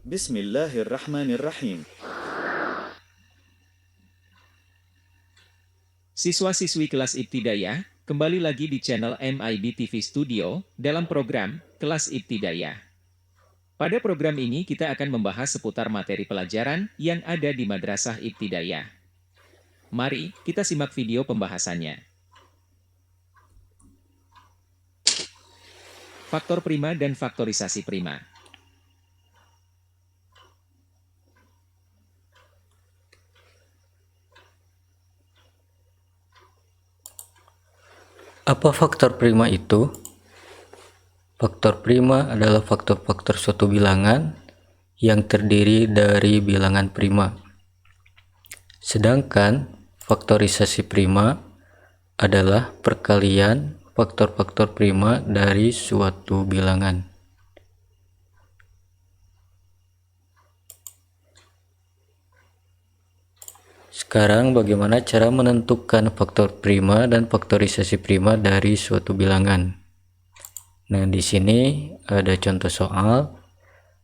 Bismillahirrahmanirrahim. Siswa-siswi kelas Ibtidaiyah, kembali lagi di channel MIB TV Studio, dalam program Kelas Ibtidaiyah. Pada program ini kita akan membahas seputar materi pelajaran yang ada di Madrasah Ibtidaiyah. Mari, kita simak video pembahasannya. Faktor prima dan faktorisasi prima. Apa faktor prima itu? Faktor prima adalah faktor-faktor suatu bilangan yang terdiri dari bilangan prima. Sedangkan faktorisasi prima adalah perkalian faktor-faktor prima dari suatu bilangan. Sekarang bagaimana cara menentukan faktor prima dan faktorisasi prima dari suatu bilangan? Nah, di sini ada contoh soal.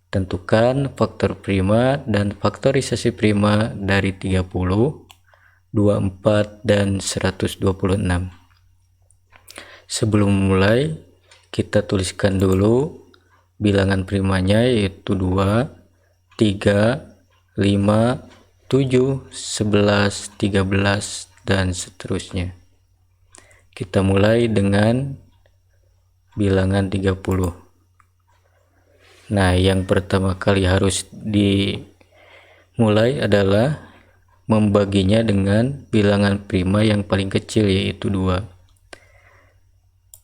Tentukan faktor prima dan faktorisasi prima dari 30, 24, dan 126. Sebelum mulai, kita tuliskan dulu bilangan primanya, yaitu 2, 3, 5, 7, 11, 13, dan seterusnya. Kita mulai dengan bilangan 30. Nah, yang pertama kali harus dimulai adalah membaginya dengan bilangan prima yang paling kecil, yaitu 2.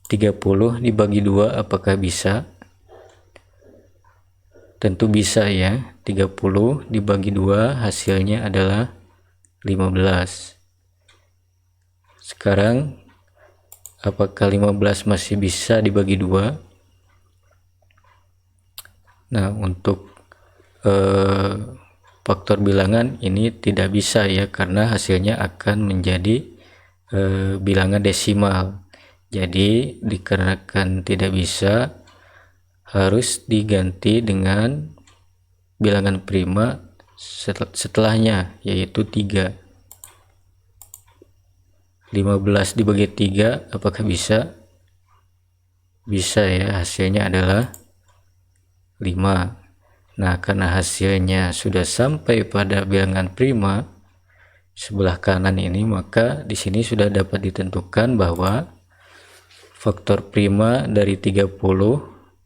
30 dibagi 2 apakah bisa? Tentu bisa ya. 30 dibagi 2 hasilnya adalah 15. Sekarang apakah 15 masih bisa dibagi 2? Nah, untuk faktor bilangan ini tidak bisa ya, karena hasilnya akan menjadi bilangan desimal. Jadi dikarenakan tidak bisa, harus diganti dengan bilangan prima setelahnya, yaitu 3. 15 dibagi 3 apakah bisa? Bisa ya, hasilnya adalah 5. Nah, karena hasilnya sudah sampai pada bilangan prima sebelah kanan ini, maka di sini sudah dapat ditentukan bahwa faktor prima dari 30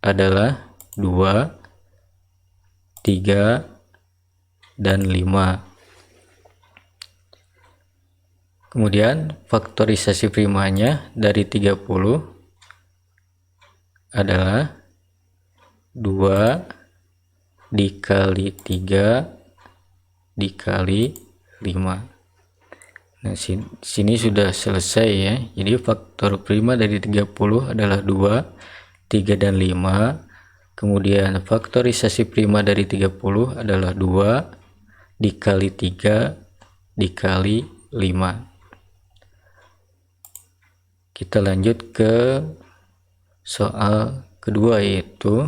adalah 2, 3, dan 5. Kemudian faktorisasi primanya dari 30 adalah 2 dikali 3 dikali 5. Nah, sini sudah selesai ya. Jadi faktor prima dari 30 adalah 2, 3, dan 5. Kemudian faktorisasi prima dari 30 adalah 2 dikali 3 dikali 5. Kita lanjut ke soal kedua, yaitu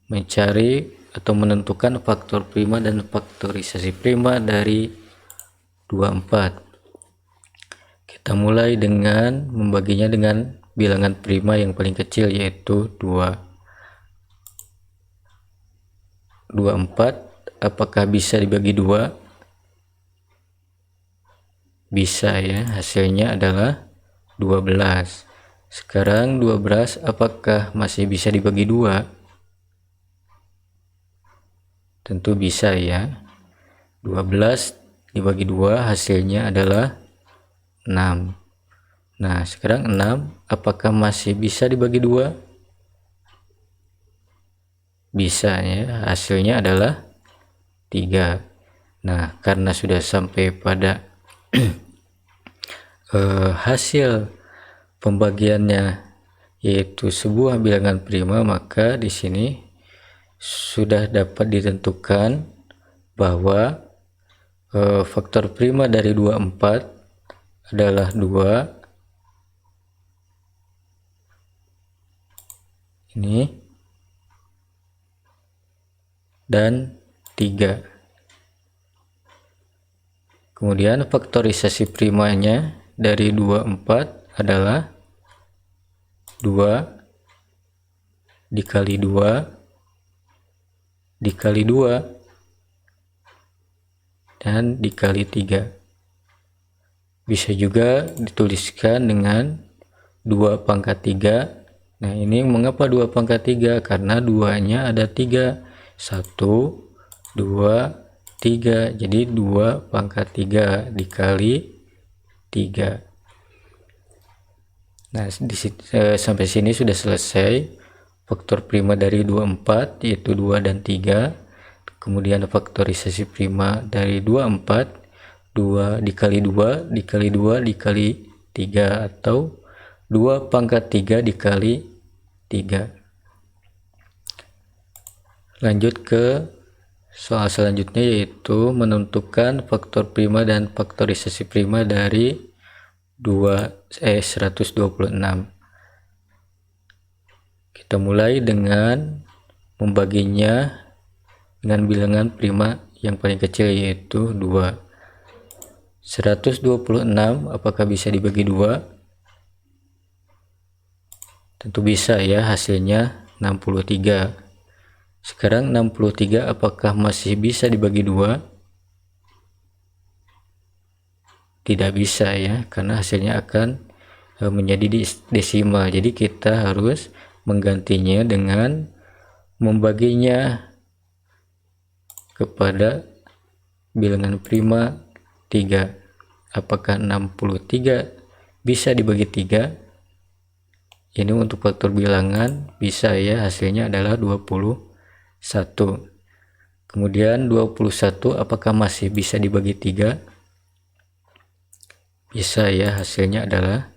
mencari atau menentukan faktor prima dan faktorisasi prima dari 24. Kita mulai dengan membaginya dengan bilangan prima yang paling kecil, yaitu 2. 24 apakah bisa dibagi 2? Bisa ya, hasilnya adalah 12. Sekarang 12 apakah masih bisa dibagi 2? Tentu bisa ya. 12 dibagi 2 hasilnya adalah 6. Nah, sekarang 6 apakah masih bisa dibagi 2? Bisa ya, hasilnya adalah 3. Nah, karena sudah sampai pada hasil pembagiannya yaitu sebuah bilangan prima, maka di sini sudah dapat ditentukan bahwa faktor prima dari 24 adalah 2. Ini dan 3. Kemudian faktorisasi primanya dari 24 adalah 2 dikali 2 dikali 2 dan dikali 3. Bisa juga dituliskan dengan 2 pangkat 3. Nah, ini mengapa 2 pangkat 3? Karena 2-nya ada 3. 1, 2, 3. Jadi 2 pangkat 3 dikali 3. Nah, sampai sini sudah selesai. Faktor prima dari 24 yaitu 2 dan 3. Kemudian faktorisasi prima dari 24, 2 dikali 2 dikali 2 dikali 3 atau 2 pangkat 3 dikali 3. Lanjut ke soal selanjutnya, yaitu menentukan faktor prima dan faktorisasi prima dari 126. Kita mulai dengan membaginya dengan bilangan prima yang paling kecil, yaitu 2. 126 apakah bisa dibagi 2? Tentu bisa ya, hasilnya 63. Sekarang 63 apakah masih bisa dibagi 2? Tidak bisa ya, karena hasilnya akan menjadi desimal. Jadi kita harus menggantinya dengan membaginya kepada bilangan prima 3. Apakah 63 bisa dibagi 3? Ini untuk faktor bilangan bisa ya, hasilnya adalah 21. Kemudian 21 apakah masih bisa dibagi 3? Bisa ya, hasilnya adalah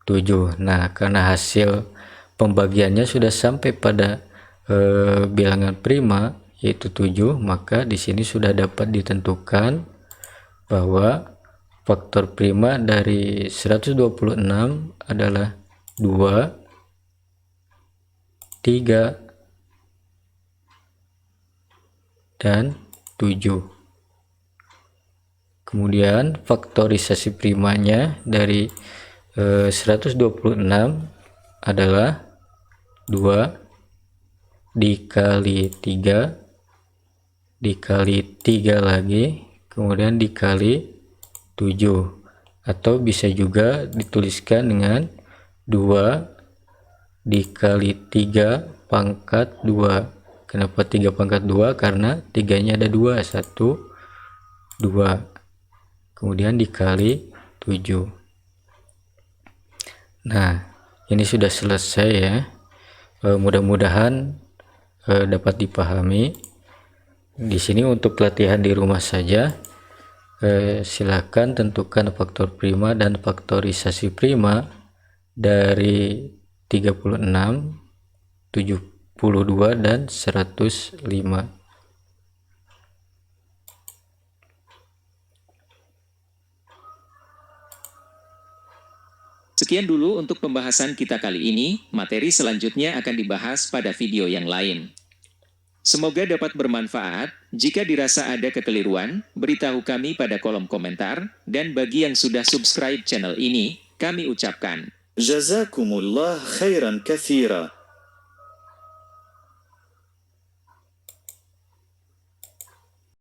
7. Nah, karena hasil pembagiannya sudah sampai pada bilangan prima yaitu 7, maka di sini sudah dapat ditentukan bahwa faktor prima dari 126 adalah 2, 3, dan 7. Kemudian faktorisasi primanya dari 126 adalah 2 dikali 3 dikali 3 lagi, kemudian dikali 7, atau bisa juga dituliskan dengan 2 dikali 3 pangkat 2. Kenapa 3 pangkat 2? Karena 3-nya ada 2, 1, 2, kemudian dikali 7. Nah, ini sudah selesai ya. Mudah-mudahan dapat dipahami. Di sini untuk latihan di rumah saja. Silakan tentukan faktor prima dan faktorisasi prima dari 36, 72, dan 105. Sekian dulu untuk pembahasan kita kali ini, materi selanjutnya akan dibahas pada video yang lain. Semoga dapat bermanfaat. Jika dirasa ada kekeliruan, beritahu kami pada kolom komentar, dan bagi yang sudah subscribe channel ini, kami ucapkan جزاكم الله خيرا كثيرا.